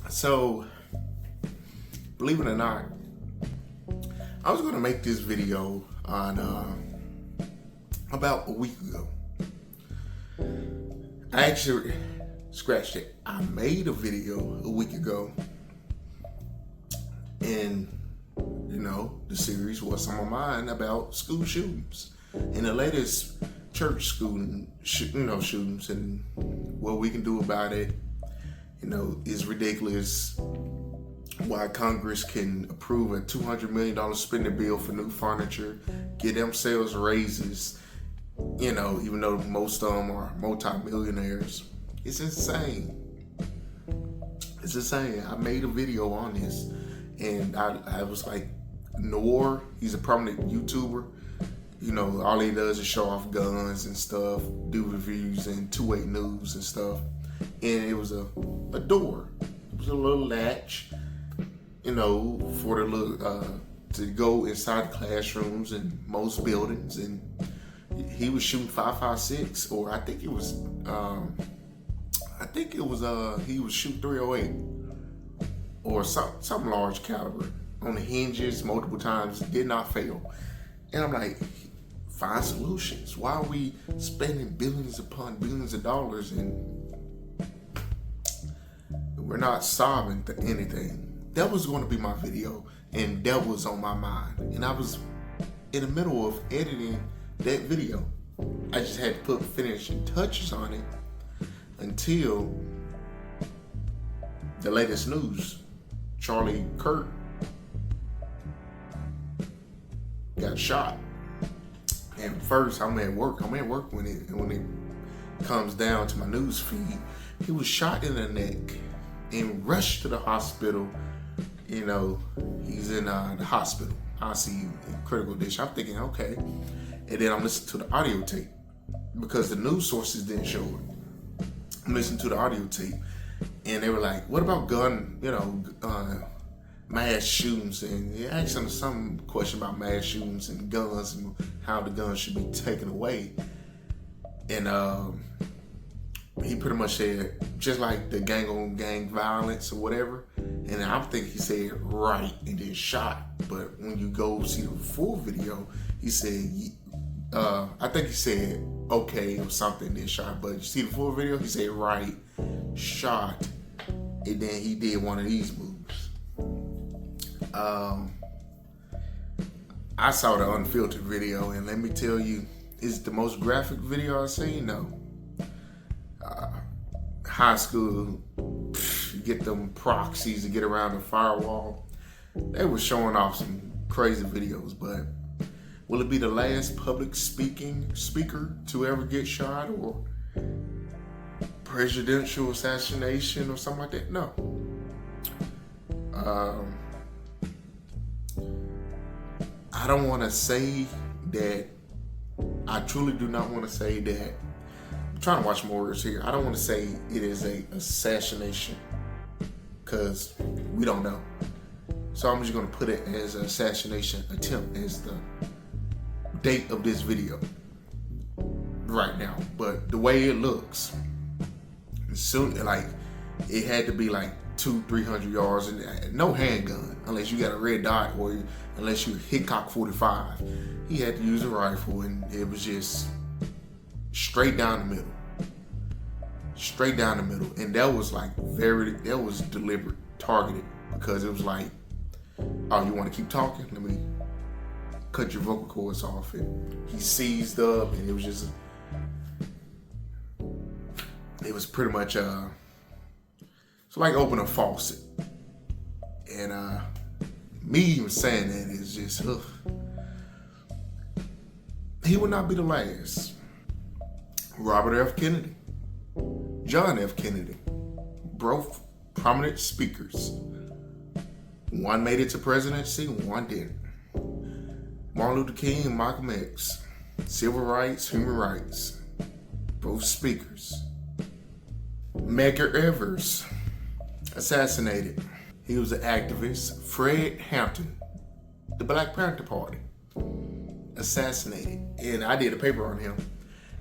So, believe it or not, I was going to make this video on about a week ago. I actually scratched it. I made a video a week ago, and the series was on my mind about school shootings and the latest church shootings and what we can do about it. Is ridiculous. Why Congress can approve a $200 million spending bill for new furniture, get themselves raises, even though most of them are multi-millionaires. It's insane. It's insane. I made a video on this, and I was like, Noor, he's a prominent YouTuber. All he does is show off guns and stuff, do reviews and 2-8 news and stuff. And it was a door. It was a little latch, for the little to go inside the classrooms in most buildings. And he was shooting 5.56, or I think it was he was shooting 308 or some large caliber on the hinges multiple times. Did not fail. And I'm like, find solutions. Why are we spending billions upon billions of dollars and we're not solving anything? That was going to be my video, and that was on my mind. And I was in the middle of editing that video. I just had to put finishing touches on it until the latest news. Charlie Kirk got shot. And first, I'm at work when it comes down to my news feed. He was shot in the neck and rushed to the hospital. He's in the hospital, ICU, in critical condition. I'm thinking, okay. And then I'm listening to the audio tape because the news sources didn't show it. I'm listening to the audio tape, and they were like, what about mass shootings? And they asked him some question about mass shootings and guns and how the guns should be taken away. And he pretty much said, just like the gang-on-gang violence or whatever. And I think he said right and then shot. But when you go see the full video, he said, I think he said okay or something, then shot. But you see the full video, he said right, shot, and then he did one of these moves. I saw the unfiltered video, and let me tell you, it's the most graphic video I've seen. No. High school, you get them proxies to get around the firewall. They were showing off some crazy videos, but will it be the last public speaker to ever get shot, or presidential assassination or something like that? No. I don't want to say that. I truly do not want to say that. I'm trying to watch more words here. I don't want to say it is a assassination because we don't know. So I'm just going to put it as an assassination attempt as the date of this video right now. But the way it looks, soon, like it had to be like 200-300 yards and no handgun unless you got a red dot or unless you Hickok 45. He had to use a rifle, and it was just straight down the middle. Straight down the middle. And that was deliberate, targeted, because it was like, oh, you want to keep talking? Let me cut your vocal cords off. And he seized up, and it was pretty much, it's like opening a faucet. And me even saying that is just, ugh. He would not be the last. Robert F. Kennedy, John F. Kennedy, both prominent speakers. One made it to presidency, one didn't. Martin Luther King and Malcolm X, civil rights, human rights, both speakers. Medgar Evers, assassinated. He was an activist. Fred Hampton, the Black Panther Party, assassinated. And I did a paper on him.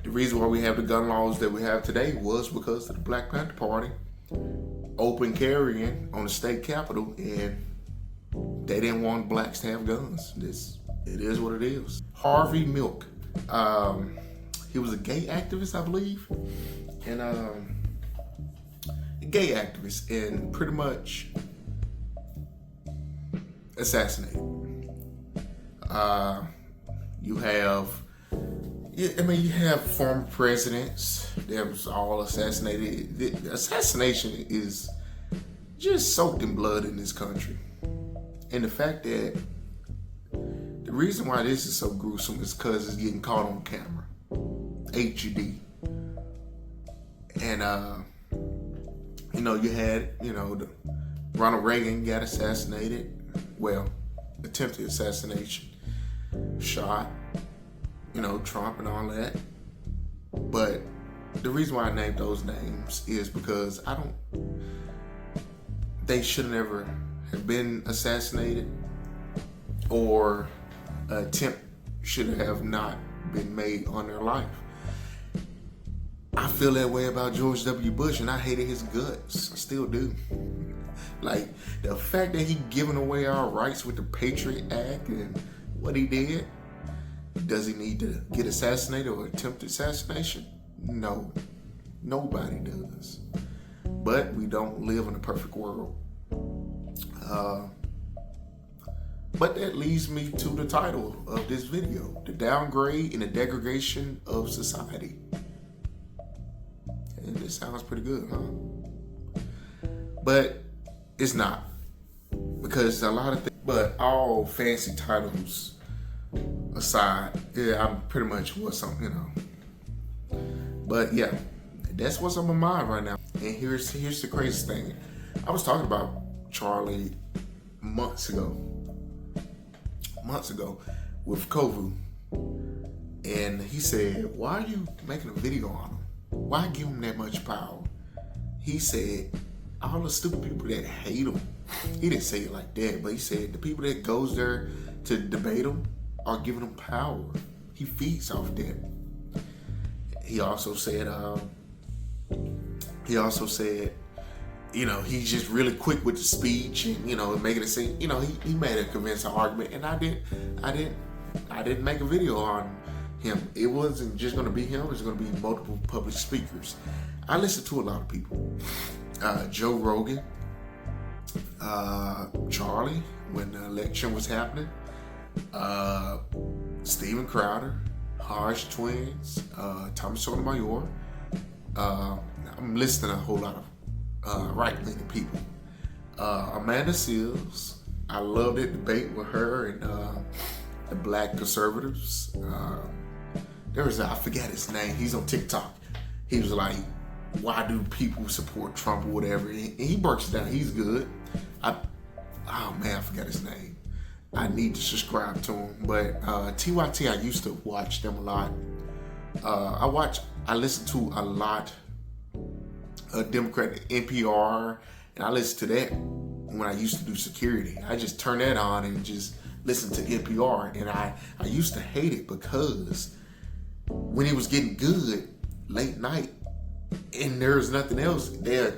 The reason why we have the gun laws that we have today was because of the Black Panther Party open carrying on the state capitol, and they didn't want blacks to have guns. It is what it is. Harvey Milk. He was a gay activist, I believe, and a gay activist, and pretty much assassinated. You have former presidents that was all assassinated. The assassination is just soaked in blood in this country, and the fact that the reason why this is so gruesome is because it's getting caught on camera, HUD, and you had Ronald Reagan got assassinated. Well, attempted assassination, shot. Trump and all that. But the reason why I named those names is because they should never have been assassinated, or an attempt should have not been made on their life. I feel that way about George W. Bush, and I hated his guts. I still do. Like, the fact that he giving away our rights with the Patriot Act and what he did, does he need to get assassinated or attempted assassination? No. Nobody does. But we don't live in a perfect world. But that leads me to the title of this video, The Downgrade and the Degradation of Society. And this sounds pretty good, huh? But it's not. Because a lot of things, but all fancy titles aside, I'm pretty much what's on, But yeah, that's what's on my mind right now. And here's the craziest thing. I was talking about Charlie months ago with Kovu, and he said, "Why are you making a video on him? Why give him that much power?" He said, "All the stupid people that hate him." He didn't say it like that, but he said the people that goes there to debate him are giving him power. He feeds off that. He also said, he's just really quick with the speech and, making it seem, he made a convincing argument, and I didn't make a video on him. It wasn't just going to be him. It's going to be multiple public speakers. I listen to a lot of people. Joe Rogan, Charlie, when the election was happening, Steven Crowder, Harsh Twins, Thomas Sotomayor. I'm listing a whole lot of right-leaning people. Amanda Seals, I loved that debate with her and the black conservatives. There was I forget his name. He's on TikTok. He was like, "Why do people support Trump or whatever?" And he breaks it down. He's good. I forgot his name. I need to subscribe to him. But TYT, I used to watch them a lot. I listen to a lot of Democratic NPR, and I listen to that when I used to do security. I just turn that on and just listen to NPR, and I used to hate it because when it was getting good late night and there's nothing else, they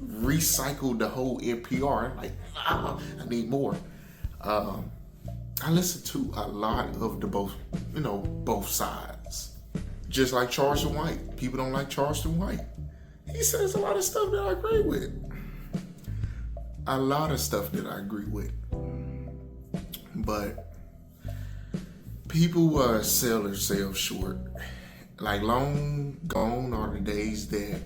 recycled the whole NPR. I'm like, I need more. I listen to a lot of the both sides. Just like Charleston White. People don't like Charleston White. He says a lot of stuff that I agree with. But people sell themselves short. Like, long gone are the days that,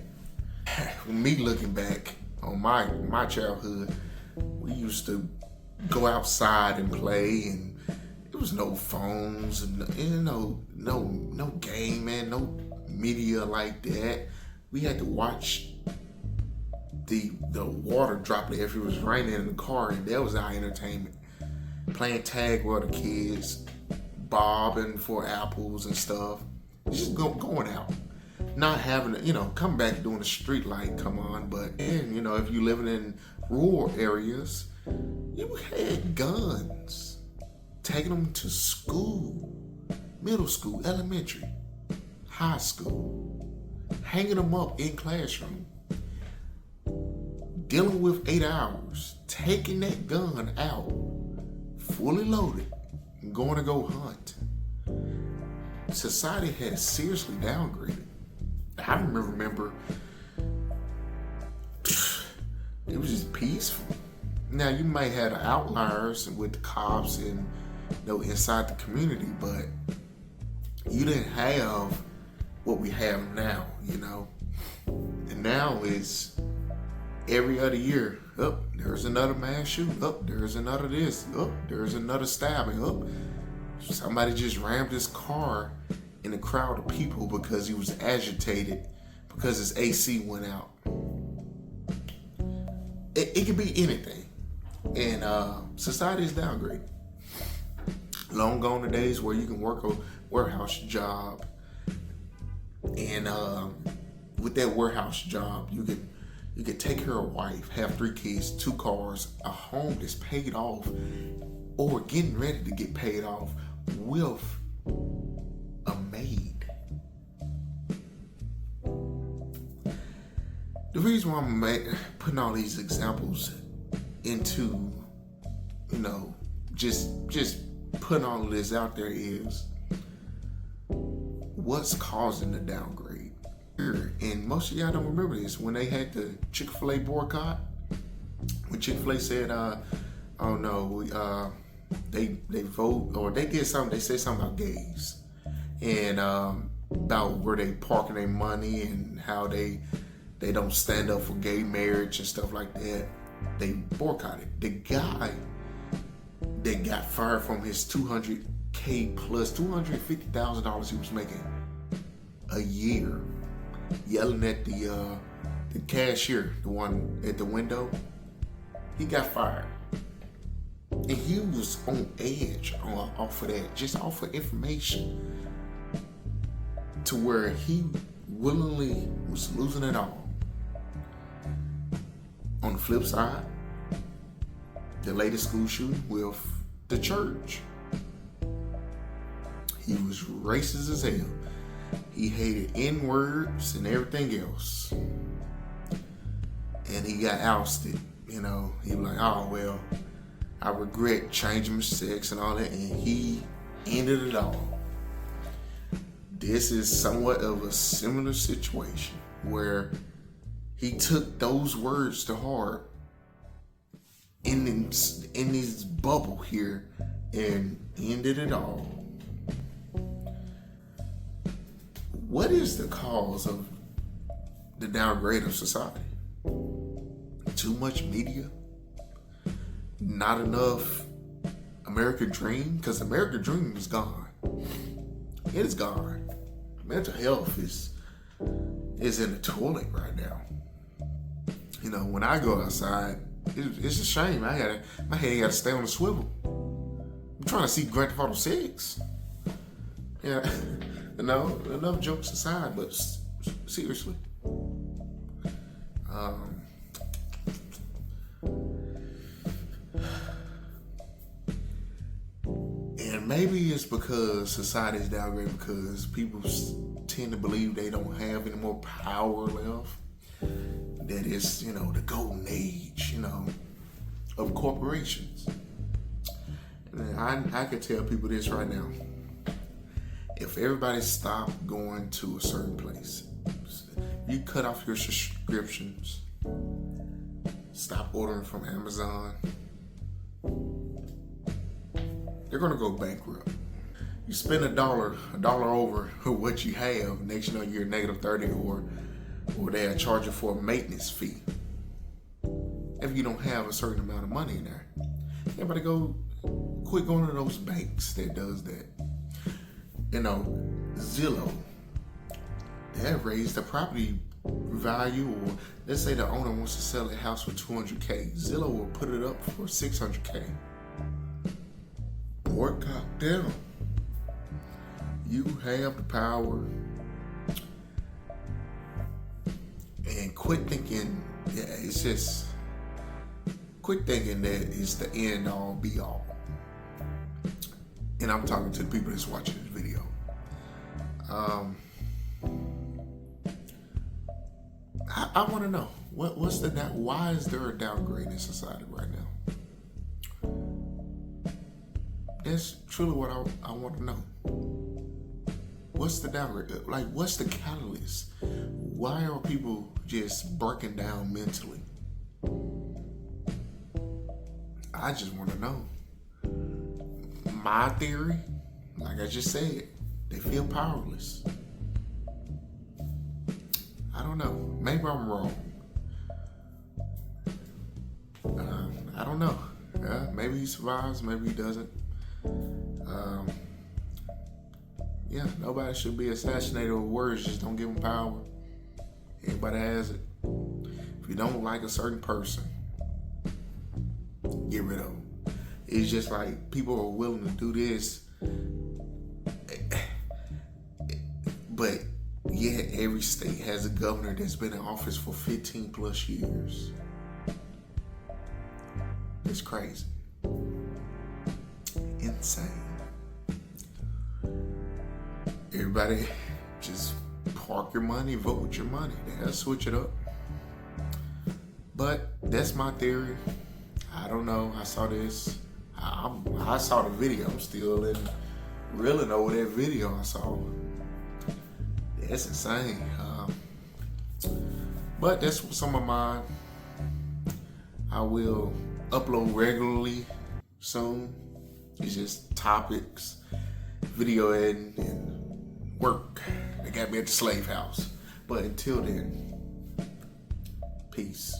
me looking back on my childhood, we used to go outside and play, and there was no phones and no gaming, no media like that. We had to watch the water droplet if it was raining in the car, and that was our entertainment. Playing tag with the kids, bobbing for apples and stuff. Just going out. Not having to, come back doing the street light, come on. But, if you living in rural areas, you had guns. Taking them to school, middle school, elementary, high school, hanging them up in classroom. dealing with 8 hours, taking that gun out, fully loaded, and going to go hunt. Society has seriously downgraded. I remember it was just peaceful. Now you might have outliers with the cops and inside the community, but you didn't have what we have now, And now is every other year, there's another mass shooting, there's another this, there's another stabbing, somebody just rammed his car in a crowd of people because he was agitated because his AC went out. It could be anything. And society is downgraded. Long gone the days where you can work a warehouse job, and with that warehouse job, you could take care of a wife, have 3 kids, 2 cars, a home that's paid off, or getting ready to get paid off with a maid. The reason why I'm putting all these examples into, just putting all of this out there is what's causing the downgrade. And most of y'all don't remember this. When they had the Chick-fil-A boycott, when Chick-fil-A said, oh no, they vote, or they did something, they said something about gays, and about where they parking their money and how they don't stand up for gay marriage and stuff like that. They boycotted. The guy that got fired from his $200K plus $250,000 he was making a year, yelling at the cashier, the one at the window, he got fired. And he was on edge off of that, just off of information, to where he willingly was losing it all. On the flip side, the latest school shooting with the church, he was racist as hell. He hated N-words and everything else. And he got ousted. He was like, oh, well, I regret changing my sex and all that. And he ended it all. This is somewhat of a similar situation where he took those words to heart in this bubble here and ended it all. What is the cause of the downgrade of society? Too much media? Not enough American dream? Because American dream is gone. It is gone. Mental health is in the toilet right now. When I go outside, it's a shame. My head got to stay on the swivel. I'm trying to see Grand Theft Auto 6. Yeah, enough jokes aside, but seriously. And maybe it's because society is downgraded because people tend to believe they don't have any more power left. That is, the golden age, of corporations. And I can tell people this right now. If everybody stopped going to a certain place, you cut off your subscriptions, stop ordering from Amazon, they're gonna go bankrupt. You spend a dollar over what you have, next you're negative 30, or they'll charge you for a maintenance fee if you don't have a certain amount of money in there. Everybody quit going to those banks that does that. Zillow, they have raised the property value, or let's say the owner wants to sell a house for $200K. Zillow will put it up for $600K. Boycott them. You have the power. And quit thinking, quit thinking that it's the end all be all. And I'm talking to the people that's watching this video. I want to know, What's the why is there a downgrade in society right now? That's truly what I want to know. What's the downgrade? Like, what's the catalyst? Why are people just breaking down mentally? I just want to know. My theory, like I just said, they feel powerless. I don't know. Maybe I'm wrong. I don't know. Maybe he survives, maybe he doesn't. Yeah, nobody should be assassinated with words. Just don't give them power. Everybody has it. If you don't like a certain person, get rid of them. It's just like people are willing to do this, but yet every state has a governor that's been in office for 15 plus years. It's crazy. Insane. Everybody just park your money, vote with your money. They gotta switch it up. But that's my theory. I don't know. I saw this. I saw the video. I'm still reeling over that video I saw. That's insane. But that's some of mine. I will upload regularly soon. It's just topics, video editing, and work. They got me at the slave house. But until then, peace.